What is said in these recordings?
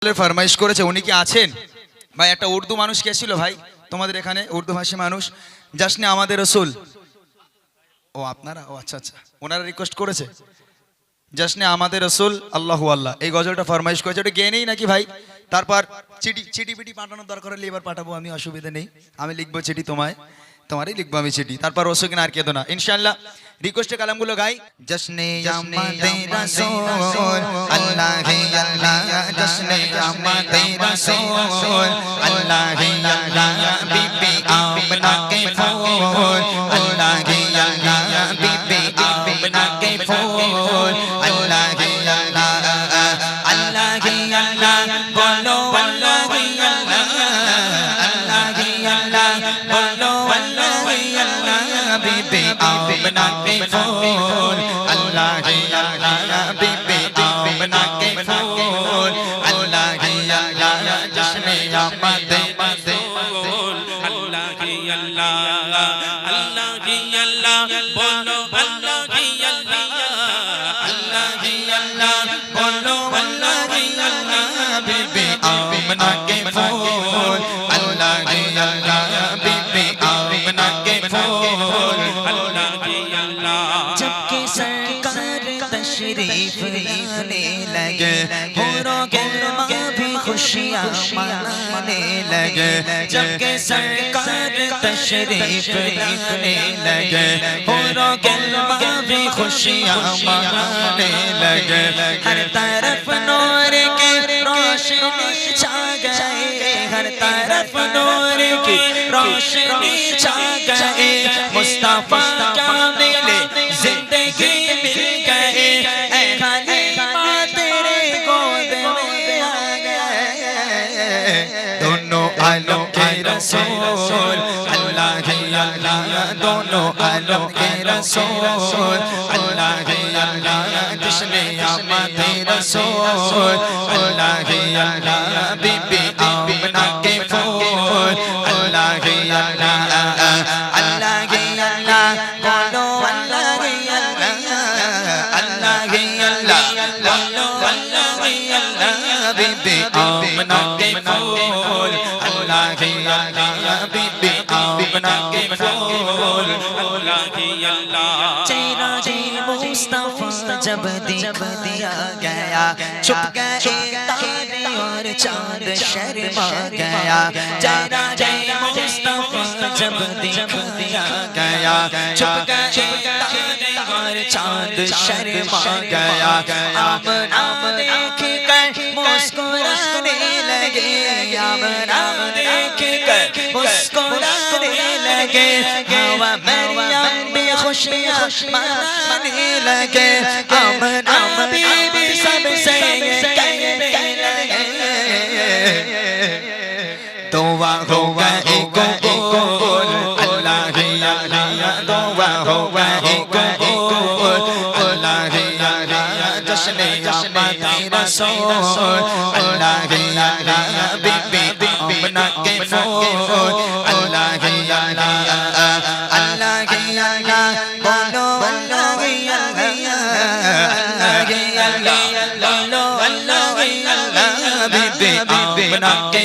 फरमाइश করেছে উনি কি আছেন ভাই একটা উর্দু মানুষ কে ছিল ভাই তোমাদের এখানে উর্দু ভাষী মানুষ জশ্নে আমাদের রাসূল ও আপনারা ও আচ্ছা আচ্ছা ওনারা রিকোয়েস্ট করেছে জশ্নে আমাদের রাসূল আল্লাহু আল্লাহ এই গজলটা ফরমাইশ করেছে ওটা গেয়ে নেই নাকি ভাই তারপর চিঠি পিটি পাঠানোর দরকার হলে এবার পাঠাবো আমি অসুবিধা নেই আমি লিখবো চিঠি তোমারই লিখবো আমি চিঠি তারপর ওসুকিন আর কেদো না ইনশাআল্লাহ रिक्वेस्ट कलम गुलो गाई जश्ने आमदे रसूल अल्लाह ही अल्लाह जश्ने आमदे रसूल अल्लाह ही अल्लाह बीबी आमना के फूल अल्लाह ही अल्लाह बीबी आमना के फूल अल्लाह ही अल्लाह बोलो अल्लाह ही अल्लाह बोलो अल्लाह ही अल्लाह बीबी आमना के फूल अल्लाह ही अल्लाह बीबी आमना के फूल अल्लाह ही अल्लाह जश्ने आमदे रसूल अल्लाह ही अल्लाह बोलो अल्लाह ही अल्लाह बोलो अल्लाह ही अल्लाह बीबी आमना के फूल अल्लाह ही अल्लाह बीबी आमना के फूल अल्लाह ही अल्लाह जबकि सरकार तशरीफ लाने लगे होरों के माँ भी खुशियाँ मनाने लगे जबकि सरकार तशरीफ लाने लगे होरों के माँ भी खुशियाँ मनाने लगे हर तरफ नूर की रोशनी छा गए हर तरफ नूर की रोशनी छा गए मुस्तफा का मिले जिंदगी मिल गए ऐ खलीफा तेरे गोद में आ गए दोनों आलम के रसूल अल्लाह ही अल्लाह दोनों आलम के रसूल अल्लाह ही अल्लाह जिसने आमदे रसूल अल्लाह ही अल्लाह बीबी आमना के फूल अल्लाह ही अल्लाह अल्लाह ही अल्लाह बोलो अल्लाह ही अल्लाह अल्लाह ही अल्लाह बोलो अल्लाह ही अल्लाह बीबी आमना के फूल अल्लाह ही अल्लाह बीबी आमना के फूल अल्लाह ही अल्लाह चेहरा जी मुस्तफा जब दिया गया छुप गए तारे और चांद शर्मा गया चेहरा जी मुस्तफा जब दिया गया छुप गए तारे और चांद शर्मा गया आमना देख कर मुस्कुराने लगे आमना देख कर मुस्कुराने लगे हवा मरियम भी खुशियाँ मनाने लगे आमना बीबी सबसे कहने लगे दुआ हो गए कबूल अल्लाह ही अल्लाह दुआ हो गए कबूल अल्लाह ही अल्लाह जश्ने आमदे रसूल अल्लाह ही अल्लाह बीबी आमना के फूल अल्लाह ही अल्लाह अल्लाह ही अल्लाह बोलो अल्लाह ही अल्लाह अल्लाह ही अल्लाह बोलो अल्लाह ही अल्लाह बीबी आमना के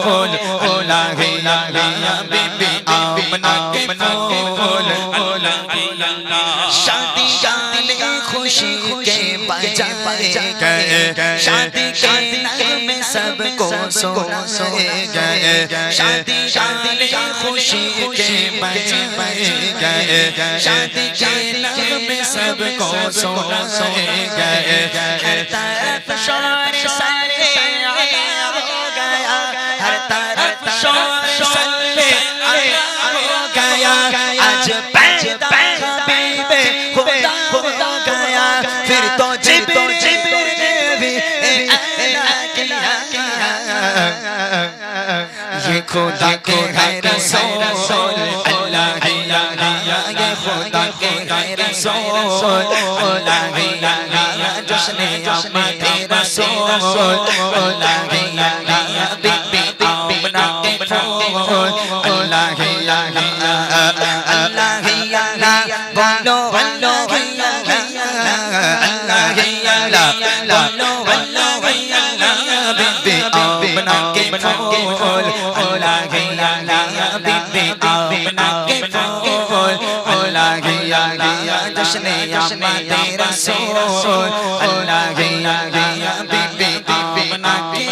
फूल अल्लाह ही अल्लाह बीबी आमना के फूल अल्लाह ही अल्लाह शादी गाने खुशी के बजाए गए शादी के नगमे सबको सुनाए गए शादी गाने खुशी के बजाए गए शादी के नगमे सबको सुनाए गए हर तरफ शोर सारे आया हो गया हर तरफ शोर सारे आया हो गया आज पैदा हबीबे खुदा हो गया फिर तो जिब्रील भी ऐलान किया ये खुदा के है रसूल अल्लाह ही अल्लाह ये खुदा के है रसूल अल्लाह ही अल्लाह जश्ने आमदे रसूल अल्लाह ही अल्लाह बीबी आमना के फूल अल्लाह ही अल्लाह अल्लाह ही अल्लाह बोलो अल्लाह ही अल्लाह अल्लाह ही अल्लाह बोलो अल्लाह ही अल्लाह बीबी আপনাকে ফুল আল্লাহ আল্লাহ বিবি আপনাকে ফুল আল্লাহ আল্লাহ জশ্নে আমাদের রাসূল আল্লাহ আল্লাহ বিবি আপনাকে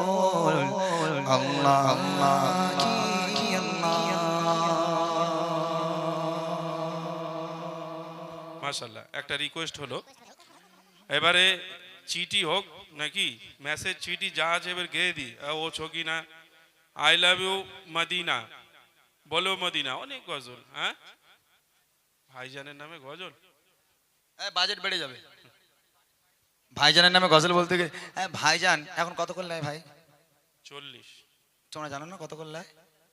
ফুল আল্লাহ আল্লাহ কি মাশাআল্লাহ। একটা রিকোয়েস্ট হলো, এবারে চিঠি হোক নাকি মেসেজ, চিঠি যা আছে এবার গেয়ে দিই। ও ছকি না, আই লাভ ইউ মদিনা, বলো মদিনা, অনেক গজল। হ্যাঁ, ভাইজানের নামে গজল, বাজেট বেড়ে যাবে। ভাইজানের নামে গজল বলতে গেলে ভাইজান এখন কত করে নেয় ভাই? 40। তোমরা জানো না কত করে নেয়?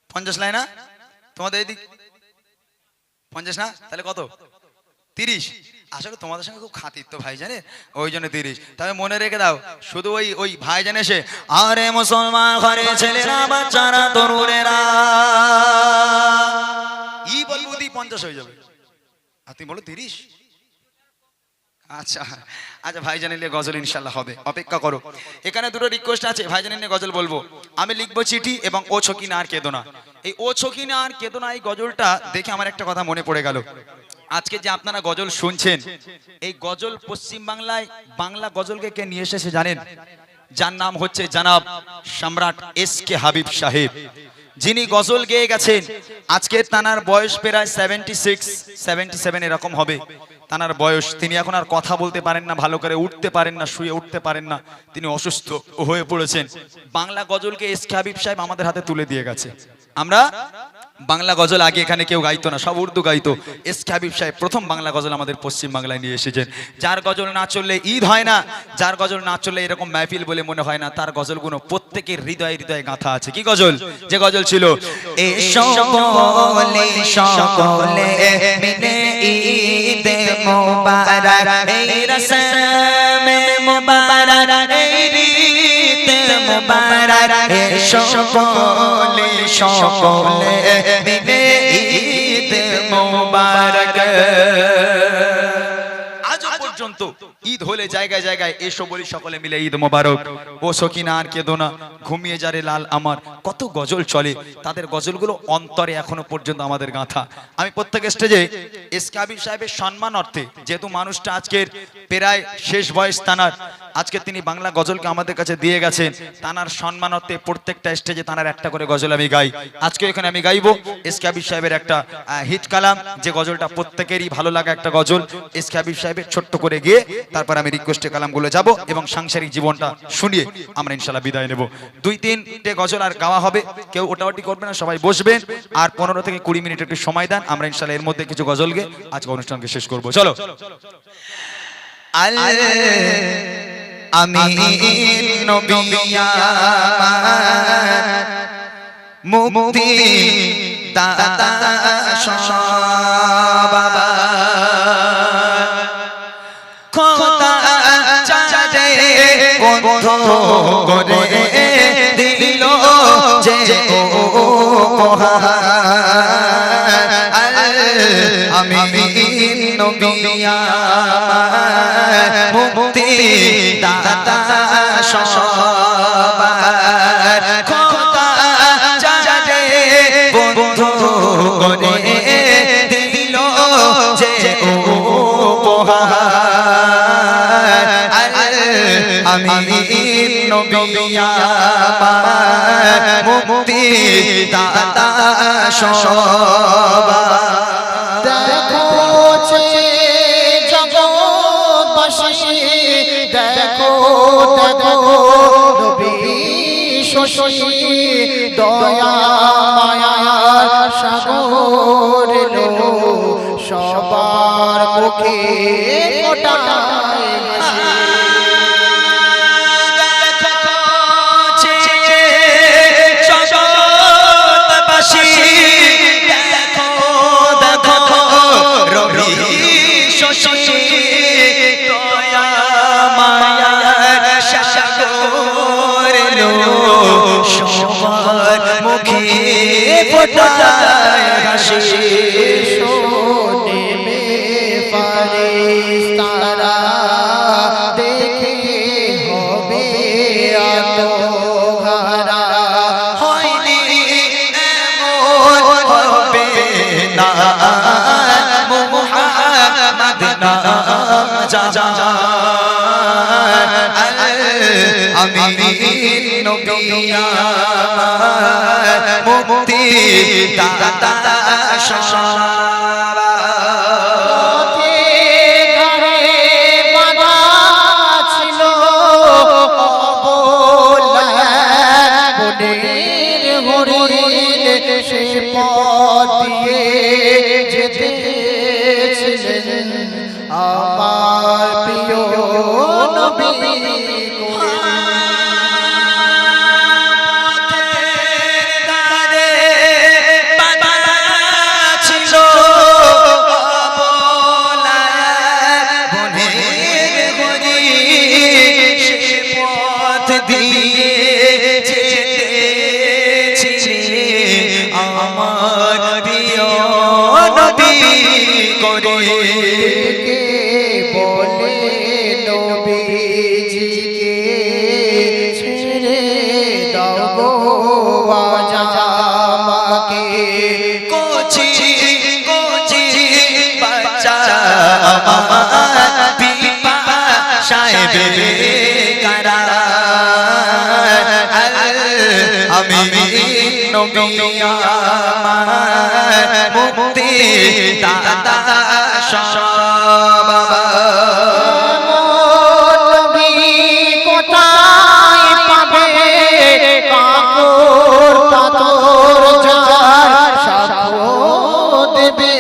50 লাই না তোমাদের এইদিক? 50 না, তাহলে কত? 30। আসলে তোমাদের সঙ্গে খুব খাতির তো ভাইজানের, ওই জন্য 30। তবে মনে রেখে দাও, শুধু ওই ভাইজান এসে আরে মুসলমান ঘরে ছেলেরা বাচ্চারা তরুণেরা ই বলবো 50 হয়ে যাবে, আর তুমি বলো 30। আচ্ছা আচ্ছা, ভাইজানের নিয়ে গজল ইনশাল্লাহ হবে, অপেক্ষা করো। এখানে দুটো রিকোয়েস্ট আছে, ভাইজানের নিয়ে গজল বলবো। আমি লিখবো চিঠি এবং ও ছকিনা আর কেদোনা। এই ও ছকিনা আর কেদোনা এই গজলটা দেখে আমার একটা কথা মনে পড়ে গেল। আজকে যে আপনারা গজল শুনছেন, এই গজল পশ্চিম বাংলায় বাংলা গজলকে কে নিয়ে এসেছে জানেন? যার নাম হচ্ছে জনাব সম্রাট এস.কে. হাবিব সাহেব, যিনি গজল গেয়ে গেছেন। আজকে তানার বয়স প্রায় 76, 77 এরকম হবে তানার বয়স। তিনি এখন আর কথা বলতে পারেন না, ভালো করে উঠতে পারেন না, শুয়ে উঠতে পারেন না, তিনি অসুস্থ হয়ে পড়েছেন। বাংলা গজলকে এস.কে. হাবিব সাহেব আমাদের হাতে তুলে দিয়ে গেছে। আমরা বাংলা গজল আগে এখানে কেউ গাইতো না, সব উর্দু গাইতো। এস.কে. হাবিব সাহেব প্রথম বাংলা গজল আমাদের পশ্চিম বাংলায় নিয়ে এসেছেন। যার গজল না চললে ঈদ হয় না, যার গজল না চললে এরকম মাহফিল বলে মনে হয় না, তার গজলগুলো প্রত্যেকের হৃদয়ে হৃদয়ে গাঁথা আছে। কি গজল? যে গজল ছিল এ সকলে সকলে মিলে ঈদ মুবারক, এই রসমে মুবারক, এই ঈদ মুবারক, এ সকলে সকলে মিলে ঈদ মুবারক। আজ পর্যন্ত ঈদ হলে জায়গায় জায়গায় এসো বলি সকলে মিলে ঈদ মোবারক, ও সকিনা আর কেদোনা, ঘুমিয়ে যারে লাল আমার, কত গজল চলে। তাদের গজলগুলো অন্তরে এখনো পর্যন্ত আমাদের গাঁথা। আমি প্রত্যেক স্টেজে এস.কে. হাবিব সাহেবের সম্মান অর্থে, যেহেতু মানুষটা আজকের প্রায় শেষ বয়স তানার, আজকে তিনি বাংলা গজলকে আমাদের কাছে দিয়ে গেছেন, তানার সম্মান অর্থে প্রত্যেকটা স্টেজে তানার একটা করে গজল আমি গাই। আজকে এখানে আমি গাইবো এস.কে. হাবিব সাহেবের একটা হিট কালাম, যে গজলটা প্রত্যেকেরই ভালো লাগা একটা গজল। এস.কে. হাবিব সাহেবের ছোট্ট করে গিয়ে তারপর আমি রিকোয়েস্টে কালামগুলো যাব এবং সাংসারিক জীবনটা শুনিয়ে আমরা ইনশাল্লাহ বিদায় নেব। 2-3টে গজল আর গাওয়া হবে, কেউ ওটাওটি করবে না, সবাই বসবেন আর 15 থেকে 20 মিনিট একটু সময় দেন। আমরা ইনশাল্লাহ এর মধ্যে কিছু গজল গেয়ে আজকে অনুষ্ঠানকে শেষ করবো। চলো। আমি নবিয়া মুক্তি দাতা বাবা খোদা চাঁদে বন্ধ করে দিল যে আমি নবিয়া মুক্তি দাতা সবার খোদা চাঁদে বন্ধ করে দিল যে আমি নবিয়া মুক্তি দাতা সবার। দেখো জগৎবাসী, দেখো দেখো নবী শশী, দয়া মায়ার সাগর লো সবার মুখে ফোটায় হাসি। নেমে ফারিস্তারা দেখে হবে আমি নবী মুক্তি দাতা পথে ঘরে বাঁধা ছিল অবলা বনের হরিণ সে পথ দিয়ে যেতেছিলেন আমার প্রিয় নবী আমার প্রিয় নবী করে কে বলে নবীজিকে ছেড়ে দাও গো আজ আমাকে কোচি কোচি বাচ্চা আমার পিপাসায় বেকারা আমি নবী আমার মুক্তি দাতা নবী কোথায় পাবে কাকর পাথর যার সাক্ষ্য দেবে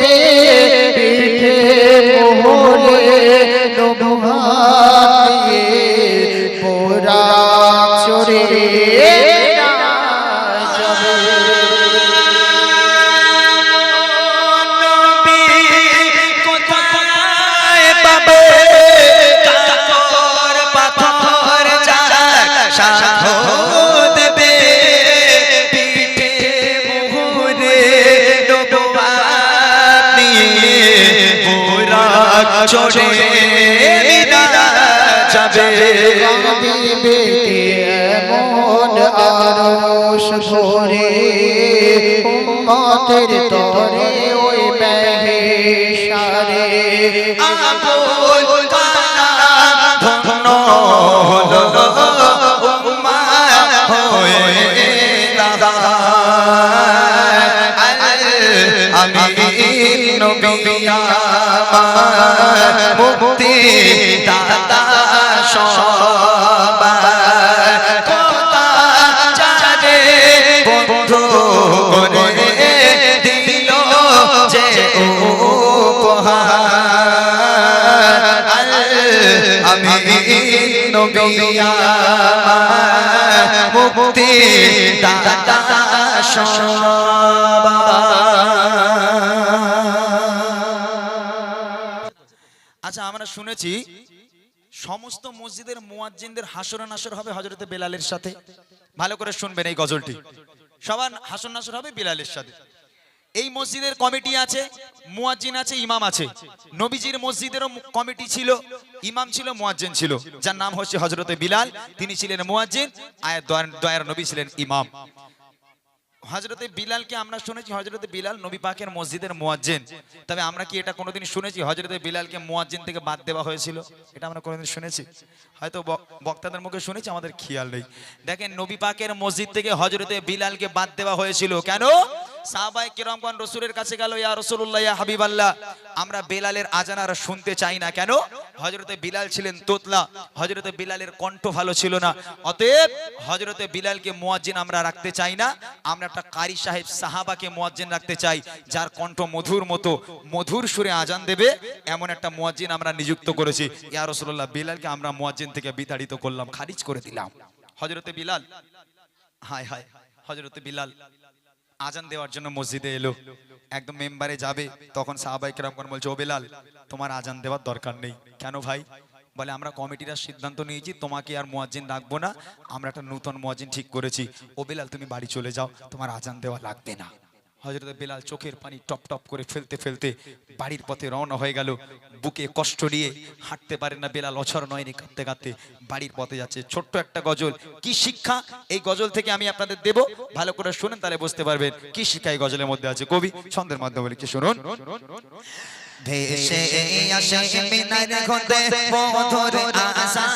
পিঠে মোহরে নবুহাত দিয়ে পোরা চড়ে যাবে কোথায় পাবে কাকর পাথর যার সাক্ষ্য দেবে পিঠে মোহরে নবুয়াত নিয়ে পোরা চড়ে যাবে দিবে এমন আরশ ভরে উম্মতের তরে ওই মেহেশারে আবুল কালাম ধন্য হলো উম্মা হয়ে আমি নবী আমার মুক্তি দাতা সবার কথা জানে বন্ধু করে দিল যে উপহার আমি নবী আমার মুক্তি দাতা আচ্ছা আমরা শুনেছি সমস্ত মসজিদের মুয়াজ্জিনদের হাসর নাসর হবে হযরতে বেলালের সাথে। ভালো করে শুনবেন এই গজলটি, সবার হাসর নাসর হবে বেলালের সাথে। এই মসজিদের কমিটি আছে, মুয়াজ্জিন আছে, ইমাম আছে। নবীজির মসজিদেরও কমিটি ছিল, ইমাম ছিল, মুয়াজ্জিন ছিল, যার নাম হচ্ছে হযরতে বিলাল। তিনি ছিলেন মুয়াজ্জিন, আর দয়ার নবী ছিলেন ইমাম। হযরতে বিলালকে আমরা শুনেছি হযরতে বিলাল নবী পাকের মসজিদের মুয়াজ্জিন। তবে আমরা কি এটা কোনোদিন শুনেছি হযরতে বিলালকে মুয়াজ্জিন থেকে বাদ দেওয়া হয়েছিল? এটা আমরা কোনোদিন শুনেছি? হয়তো বক্তাদের মুখে শুনেছি, আমাদের খেয়াল নেই। দেখেন নবী পাকের মসজিদ থেকে হযরতে বিলালকে বাদ দেওয়া হয়েছিল কেন? সাহাবায়ে কেরামগণ রাসূলের কাছে গেল, ইয়া রাসূলুল্লাহ, ইয়া হাবিবাল্লাহ, আমরা বেলালের আজান আর শুনতে চাই না। কেন? হযরতে বিলাল ছিলেন তোতলা, হযরতে বিলালের কণ্ঠ ভালো ছিল না। অতএব হযরতে বিলালকে মুয়াজ্জিন আমরা রাখতে চাই না, আমরা একটা কারি সাহেব সাহাবাকে মুয়াজ্জিন রাখতে চাই, যার কণ্ঠ মধুর মতো মধুর সুরে আজান দেবে এমন একটা মুয়াজ্জিন আমরা নিযুক্ত করেছি। ইয়া রাসূলুল্লাহ, বিলালকে আমরা মুয়াজ্জিন থেকে বিতাড়িত করলাম, খারিজ করে দিলাম। হযরতে বিলাল, হায় হায়, হযরতে বিলাল আজান দেওয়ার জন্য মসজিদে এলো, একদম মেম্বারে যাবে, তখন সাহাবায়ে কেরামগণ বলছে, ও বেলাল, তোমার আজান দেওয়ার দরকার নেই। কেন ভাই? বলে, আমরা কমিটিরা সিদ্ধান্ত নিয়েছি তোমাকে আর মুয়াজ্জিন রাখবো না, আমরা একটা নতুন মুয়াজ্জিন ঠিক করেছি। ও বেলাল, তুমি বাড়ি চলে যাও, তোমার আজান দেওয়া লাগবে না। হযরত বেলাল চোখের পানি টপ টপ করে ফেলতে ফেলতে বাড়ির পথে রওনা হয়ে গেল। বুকে কষ্ট নিয়ে হাঁটতে পারে না বেলাল, অছর নয়নি কাঁদতে কাঁদতে বাড়ির পথে যাচ্ছে। ছোট্ট একটা গজল, কি শিক্ষা এই গজল থেকে আমি আপনাদের দেব, ভালো করে শুনেন, তাহলে বুঝতে পারবেন কি শিক্ষা এই গজলের মধ্যে আছে। কবি ছন্দের মাধ্যমে লিখে শুনুন। ভেসে আসে মিনার হতে মধুর আসান,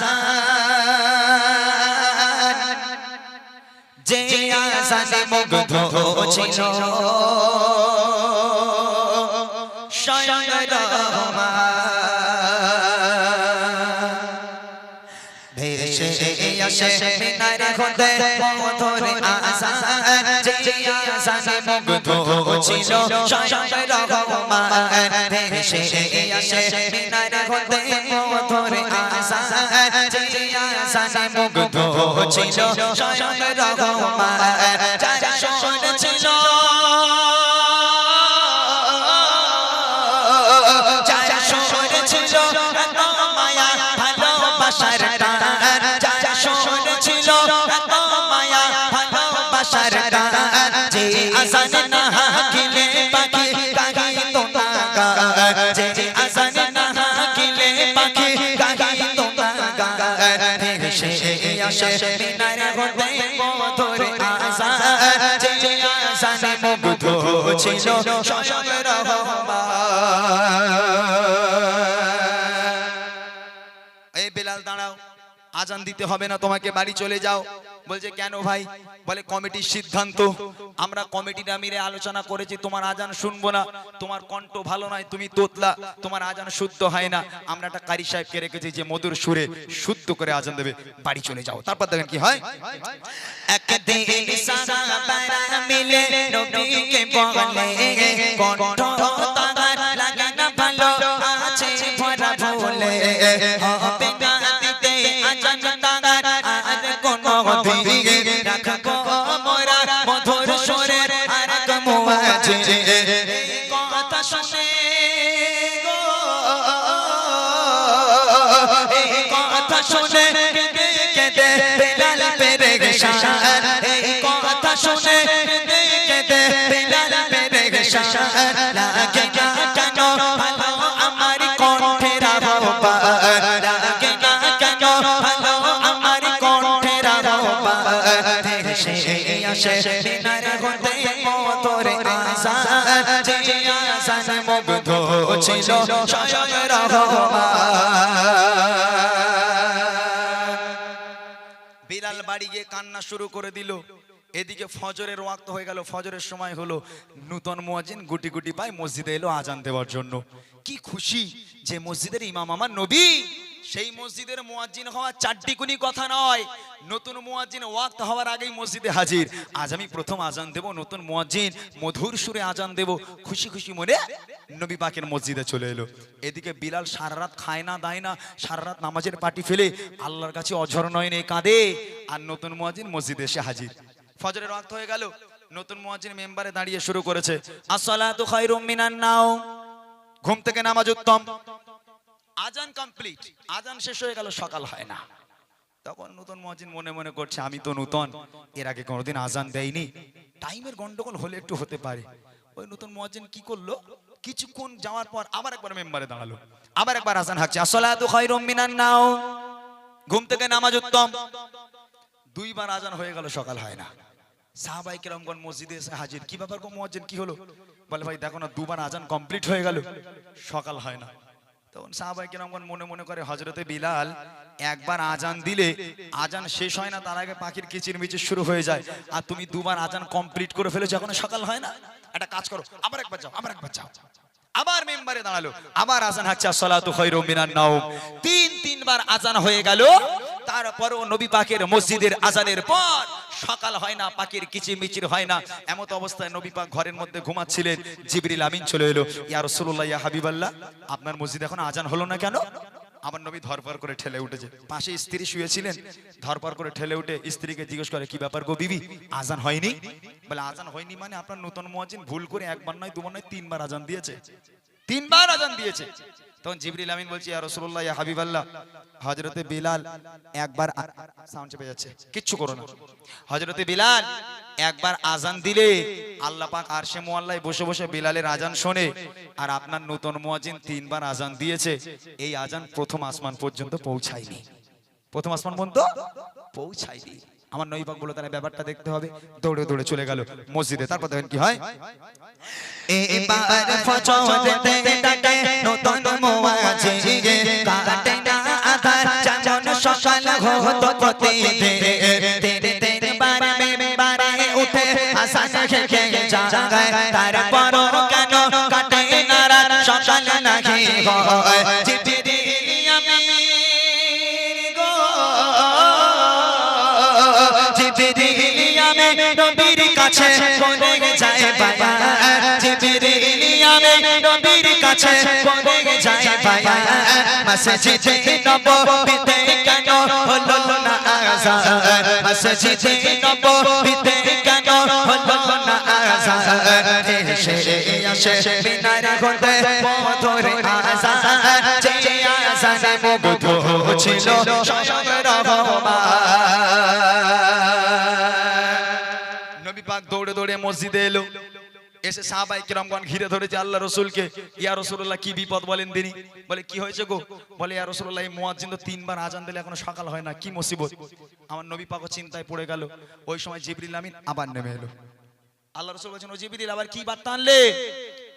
যে আসানে মুগ্ধ ছিল স্বয়ং রহমান। ভেসে আসে মিনার হতে মধুর আসান, যে আসানে মুগ্ধ ছিল স্বয়ং রহমান। ভেসে আসে মিনার হতে মধুর আসান, যে আসানে মুগ্ধ ছিল স্বয়ং রহমান। যার সুর ছিল মায়া ভালোবাসার টান, যার সুর ছিল মায়া ভালোবাসার টান, যে আসান না হাকিলে পাখি গাহিত না গান, যে আসান না হাকিলে পাখি গাহিত না গান। ভেসে আসে মিনার হতে মধুর আসান, যে আসানে মুগ্ধ ছিল স্বয়ং রহমান। এই বেলাল দাঁড়াও, আজান দিতে হবে না তোমাকে, বাড়ি চলে যাও। বলছে কেন ভাই? বলে কমিটির সিদ্ধান্ত, আমরা কমিটিটা মিলে আলোচনা করেছি, তোমার আজান শুনবো না, তোমার কণ্ঠ ভালো নয়, তুমি তোতলা, তোমার আজান শুদ্ধ হয় না। আমরা একটা কারি সাহেবকে রেখেছি যে মধুর সুরে শুদ্ধ করে আজান দেবে, বাড়ি চলে যাও। তারপর দেখেন কি হয়। একদিন সাহাবারা মিলে নবীকে বলে, কণ্ঠ তার লাগে না ভালো, আছে ভরা ভুলে, হবে না দিতে আজান তার আর কোনো দিন, রাখবো মোরা মধুর সুরে আর কমুয়াছে। কথা শুনে গো, এই কথা শুনে কেঁদে কেঁদে বেলাল পেরেশান, এই কথা শুনে কেঁদে কেঁদে বেলাল পেরেশান। লাগে না কেন ভালো আমার কণ্ঠের আহ্বান, লাগে না কেন ভালো আমার কণ্ঠের আহ্বান। ভেসে আসে মিনার হতে মধুর আসান, যে আসানে মুগ্ধ ছিল স্বয়ং রহমান। বিলাল বাড়ি গিয়ে কান্না শুরু করে দিল। এদিকে ফজরের ওয়াক্ত হয়ে গেল, ফজরের সময় হলো। নূতন মুয়াজ্জিন গুটি গুটি পায় মসজিদে এলো আজান দেওয়ার জন্য। কি খুশি যে মসজিদের ইমাম আমার নবী। সেই মসজিদের মুয়াজ্জিন হওয়া চারটিকুনি কথা নয়, নতুন মুয়াজ্জিন ওয়াক্ত হওয়ার আগেই মসজিদে হাজির। আজ আমি প্রথম আজান দেব, নতুন মুয়াজ্জিন মধুর সুরে আজান দেব। খুশি খুশি মনে নবী পাকের মসজিদে চলে এলো। এদিকে বিলাল সারা রাত খায় না দায় না, সারা রাত নামাজের পাটি ফেলে আল্লাহর কাছে অঝর নয়নে কাঁদে। আর নতুন মুয়াজ্জিন মসজিদে এসে হাজির। ফজরের ওয়াক্ত হয়ে গেল, নতুন মুয়াজ্জিন মেম্বারে দাঁড়িয়ে শুরু করেছে, আসসালাতু খায়রুম মিনান নাওম, ঘুম থেকে নামাজ উত্তম। আজান কমপ্লিট, আজান শেষ হয়ে গেল, সকাল হয় না। তখন নতুন মুয়াজ্জিন মনে মনে করছে আমি তো নতুন, এর আগে কোনোদিন আজান দেয়নি, টাইমের গন্ডগোল হলে একটু হতে পারে। ওই নতুন মুয়াজ্জিন কি করলো, কিছুক্ষণ যাওয়ার পর আবার একবার মেম্বারে দাঁড়ালো, আবার একবার আজান হাঁকছে, আসসালাতু খায়রুম মিনান নাওম, ঘুম থেকে নামাজ উত্তম। দুইবার আজান হয়ে গেল, সকাল হয় না। সাহাবায়ে কেরামগণ মসজিদে এসে হাজির। কি ব্যাপার গো মুয়াজ্জিন, কি হলো? বলে ভাই দেখো না, দুবার আজান কমপ্লিট হয়ে গেল, সকাল হয় না। তখন সাহাবায়ে কেরামগণ মনে মনে করে, হযরতে বিলাল একবার আজান দিলে আজান শেষ হয় না, তার আগে পাখির কিচিরমিচির শুরু হয়ে যায়, আর তুমি দুবার আজান কমপ্লিট করে ফেলেছো, এখনো সকাল হয় না। একটা কাজ করো, আবার একবার যাও, আবার একবার যাও। আবার মেম্বারে দাঁড়ালো, আবার আজান হাঁকছে, আসসালাতু খায়রুম মিনান নাওম। তিনবার আজান হয়ে গেল। তারপরও নবী পাকের মসজিদের আজানের পর সকাল হয় না, পাখির কিচিরমিচির হয় না। এমত অবস্থায় নবী পাক ঘরের মধ্যে ঘুমাচ্ছিলেন, জিবরিল আমিন চলে এলো, ইয়া রাসূলুল্লাহ ইয়া হাবিবাল্লাহ, আপনার মসজিদে এখন আজান হলো না কেন? আমার নবী ধরপর করে ঠেলে উঠেছে। পাশে স্ত্রী শুয়েছিলেন, ধরপর করে ঠেলে উঠে স্ত্রীকে জিজ্ঞেস করে, কি ব্যাপার গো বিবি, আজান হয়নি? বলে আজান হয়নি মানে আপনার নতুন মুয়াজ্জিন ভুল করে একবার নয় দুবার নয় তিনবার আজান দিয়েছে, তিনবার আজান দিয়েছে। তখন জিবরিল আমিন বলছে, ইয়া রাসূলুল্লাহ ইয়া হাবিবাল্লাহ, হযরতে বিলাল একবার, সাউন্ড চেপে যাচ্ছে, কিচ্ছু করো না, হযরতে বিলাল একবার আজান দিলে আল্লাহ পাক আরশে মুআল্লায় বসে বসে বিলালের আজান শোনে, আর আপনার নতুন মুয়াজ্জিন তিনবার আজান দিয়েছে, এই আজান প্রথম আসমান পর্যন্ত পৌঁছায়নি, প্রথম আসমান পর্যন্ত পৌঁছায়নি। আমার নবী পাক বলল তাহলে ব্যাপারটা দেখতে হবে, দৌড়ে দৌড়ে চলে গেল মসজিদে। তারপর দেখেন কি হয়, এবার ফজরেতে ডাকে নতুন মুয়াজ্জিন কাটে না আধার যেমন সকাল হতো প্রতিদিন তেরে তেরে বারে বারে উঠে আসান খেকে জাগায় তারপরও কেন কাটে না রাত সকাল নাহি হয় জিবরিল আমিন গো জিবরিল আমিন নবীর কাছে পড়ে যায় বাবা জিবরিল আমিন নবীর কাছে পড়ে যায় বাবা মসজিদে নববীতে কেন হলো না আযান মসজিদে নববীতে কেন হলো না আযান এসে আসে মিনার হতে পথরে আযান যে আযানে মুগ্ধ ছিল স্বয়ং রহমান। নবী পাক দৌড়ে দৌড়ে মসজিদে এলো, এসে সাহাবায়ে কিরামগণ ঘিরে ধরেছে আল্লাহ রাসূলকে। ইয়া রাসূলুল্লাহ কি বিপদ বলেন তিনি? বলে কি হয়েছে গো? বলে ইয়া রাসূলুল্লাহ এই মুয়াজ্জিন তো 3 বার আজান দিলে এখনো সকাল হয় না, কি মুসিবত। আমার নবী পাকও চিন্তায় পড়ে গেল। ওই সময় জিবরিল আমিন আবার নেমে এলো। আল্লাহ রাসূল বলেন ও জিবরিল আবার কি বার্তা আনলে?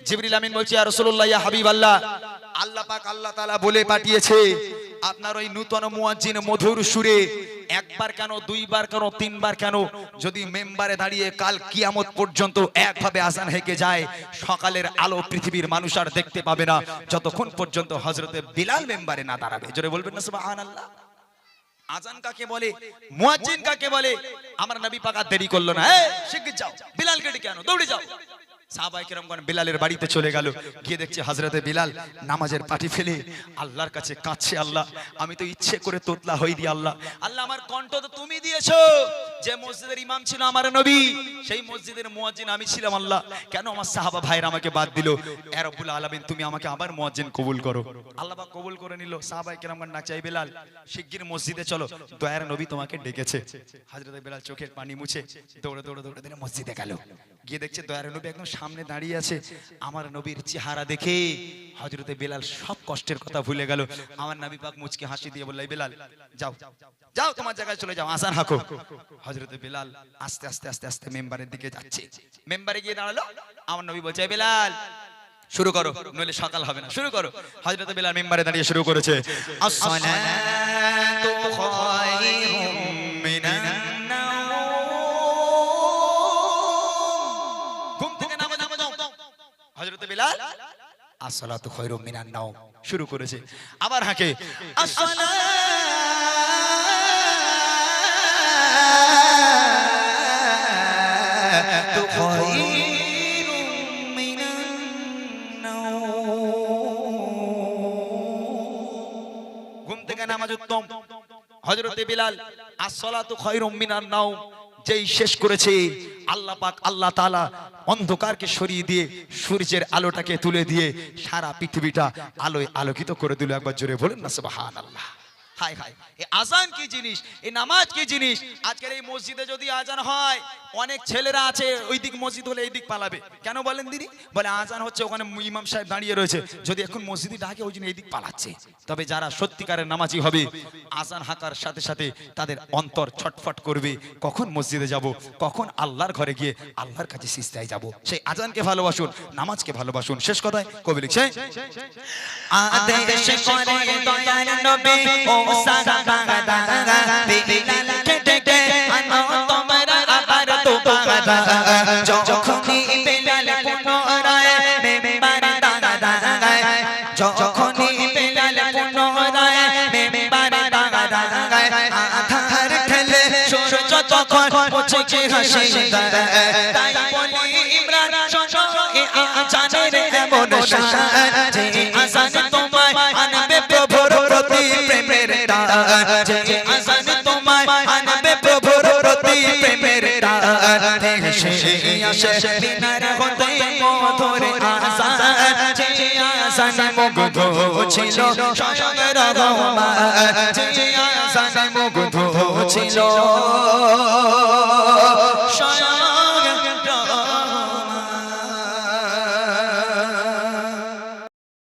জিবরিল আমিন বলছে ইয়া রাসূলুল্লাহ ইয়া হাবিবাল্লাহ, আল্লাহ পাক আল্লাহ তাআলা বলে পাঠিয়েছে আপনার ওই নূতন মুয়াজ্জিন মধুর সুরে একবার কেন, দুইবার কেন, তিনবার কেন যদি মেম্বারে দাঁড়িয়ে কাল কিয়ামত পর্যন্ত একভাবে আজান হেঁকে যায়, সকালের আলো পৃথিবীর মানুষ আর দেখতে পাবে না যতক্ষণ পর্যন্ত হযরতে বিলাল মেম্বারে না দাঁড়াবে। জোরে বলবেন না সুবহানাল্লাহ। আজান কাকে বলে, মুয়াজ্জিন কাকে বলে? আমার নবী পাক আর দেরি করলো না, এই শিগগির যাও বিলালকে ডেকে আনো, দৌড়ে যাও। সাহাবায়ে কিরামগণ বিলালের বাড়িতে চলে গেল, গিয়ে দেখছে হযরতে বিলাল নামাজের পাটি ফেলে আল্লাহর কাছে কাঁদছে, আল্লাহ আমি তো ইচ্ছে করে তোতলা হইনি, আল্লাহ আল্লাহ আমার কণ্ঠ তো তুমি দিয়েছো। যে মসজিদের ইমাম ছিল আমার নবী, সেই মসজিদের মুয়াজ্জিন আমি ছিলাম, আল্লাহ কেন আমার সাহাবা ভাইরা আমাকে বাদ দিল? ইয়া রব্বুল আলামিন তুমি আমাকে আবার মুয়াজ্জিন কবুল করো। আল্লাহ পাক কবুল করে নিল। সাহাবায়ে কিরামগণ ডাকছে এই বিলাল শিগগির মসজিদে চলো, দয়ার নবী তোমাকে ডেকেছে। হযরতে বিলাল চোখের পানি মুছে দৌড়ে দৌড়ে দৌড়ে দৌড়ে মসজিদে গেল। গিয়ে দেখছে দয়ার নবী একদম সামনে দাঁড়িয়ে আছে। আমার নবীর চেহারা দেখে হযরতে বিলাল সব কষ্টের কথা ভুলে গেল। আমার নবী পাক মুচকে হাসি দিয়ে বলল এই বিলাল যাও যাও তোমার জায়গায় চলে যাও, আজান হাঁকো। হযরতে বিলাল আস্তে আস্তে আস্তে আস্তে মেম্বারের দিকে যাচ্ছে। মেম্বারে গিয়ে দাঁড়ালো। আমার নবী বলছে বিলাল শুরু করো, নইলে সকাল হবে না, শুরু করো। হযরতে বিলাল মেম্বারে দাঁড়িয়ে শুরু করেছে আসসালাতু খায়রুম মিনান হযরতে বিলাল আসসালাতু খায়রুম মিনান নাওম শুরু করেছে। আবার হাঁকে আসসালাতু খায়রুম মিনান নাওম। ঘুম থেকে নামাজ উত্তম। হযরতে বিলাল আসসালাতু খায়রুম মিনান নাওম যেই শেষ করেছে, আল্লাহ পাক আল্লাহ তাআলা অন্ধকারকে সরিয়ে দিয়ে সূর্যের আলোটাকে তুলে দিয়ে সারা পৃথিবীটা আলোয় আলোকিত করে দিল। একবার জোরে বলেন না সুবহানাল্লাহ। হায় হায়, এই আজান কি জিনিস, এই নামাজ কি জিনিস। আজকের এই মসজিদে যদি আজান হয়, অনেক ছেলেরা আছে ওই দিক মসজিদ হলে এই দিক পালাবে। কেন বলেন দিদি? বলে আজান হচ্ছে ওখানে ইমাম সাহেব দাঁড়িয়ে রয়েছে, যদি এখন মসজিদে ডাকে ওই জন্য এই দিক পালাচ্ছে। তবে যারা সত্যিকারের নামাজি হবে, আজান হাঁকার সাথে সাথে তাদের অন্তর ছটফট করবে, কখন মসজিদে যাব, কখন আল্লাহর ঘরে গিয়ে আল্লাহর কাছে সিজদায় যাব। সেই আজানকে ভালোবাসুন, নামাজকে ভালোবাসুন। শেষ কথায় কবি লিখছে আদেশ করে দয়ার নবী ও সাহাবা দাদা বিলালকে ডেকে আনো তোমরা আবার দুবারা। যখনই বিলাল পুনরায় মেম্বারে দাঁড়ায়, যখনই বিলাল পুনরায় মেম্বারে দাঁড়ায়, আধার ঠেলে সূর্য তখন মুচকি হাসি দেয়। তাই বলি ইমরান শোনো এ আজানের এমন শান, যে আজান তোমায় আনবে প্রভুর প্রতি প্রেমের টান, যে আজান তোমায় আনবে প্রভুর প্রতি প্রেমের টান। এসে আসে মিনার হতে মধুর আজান, যে আজান মুগ্ধ ছিল স্বয়ং রহমান, যে আজান মুগ্ধ ছিল স্বয়ং